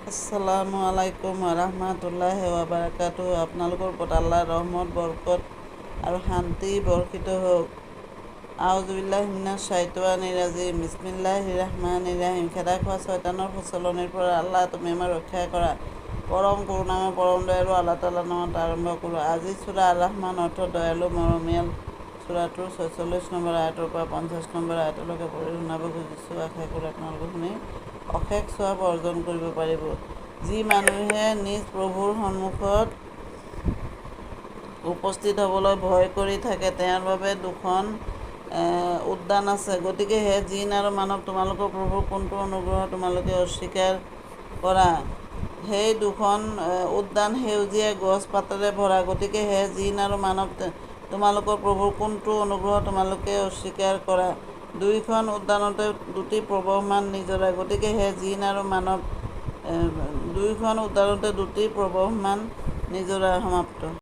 আসসালামু আলাইকুম ওয়া বাৰাকাতুহু। আপোনালোকৰ ওপৰত আল্লাহৰ ৰহমত বৰকত আৰু শান্তি বৰ্ষিত হওক। আউযুবিল্লাহি মিনাশ শাইতানিৰ ৰাজিম। বিসমিল্লাহিৰ ৰহমানিৰ ৰহিম। খেদা খোৱা শয়তানৰ প্ৰচলনিৰ পৰা আল্লাহ তুমি আমাৰ ৰক্ষা কৰা। পৰম কৰুণাময় পৰম দয়ালু আল্লাহ তাআলাৰ নামত আৰম্ভ কৰোঁ। আজি সূৰা আৰ ৰহমান অৰ্থ দয়ালু মৰমীয়াল। সূৰাটোৰ ৪৬ নম্বৰ আয়াতৰ পৰা ৫০ নম্বৰ আয়াতলৈকে পঢ়ি শুনাব খুজিছোঁ। আশা কৰোঁ আপোনালোকে শুনি অশেষ সৱাব অৰ্জন কৰিব পাৰিব। যি মানুহে নিজ প্ৰভুৰ সন্মুখত উপস্থিত হ'বলৈ ভয় কৰি থাকে তেওঁৰ বাবে দুখন উদ্যান আছে। গতিকে হে জিন আৰু মানৱ, তোমালোকৰ প্ৰভুৰ কোনটো অনুগ্ৰহ তোমালোকে অস্বীকাৰ কৰা? সেই দুখন উদ্যান সেউজীয়া গছ পাতেৰে ভৰা। গতিকে হে জিন আৰু মানৱ, তোমালোকৰ প্ৰভুৰ কোনটো অনুগ্ৰহ তোমালোকে অস্বীকাৰ কৰা? দুয়োখন উদ্যানতে দুটি প্ৰবহমান নিজৰা। গতিকে হে জিন আৰু মানৱ, দুয়োখন উদ্যানতে দুটি প্ৰবহমান নিজৰা। সমাপ্ত।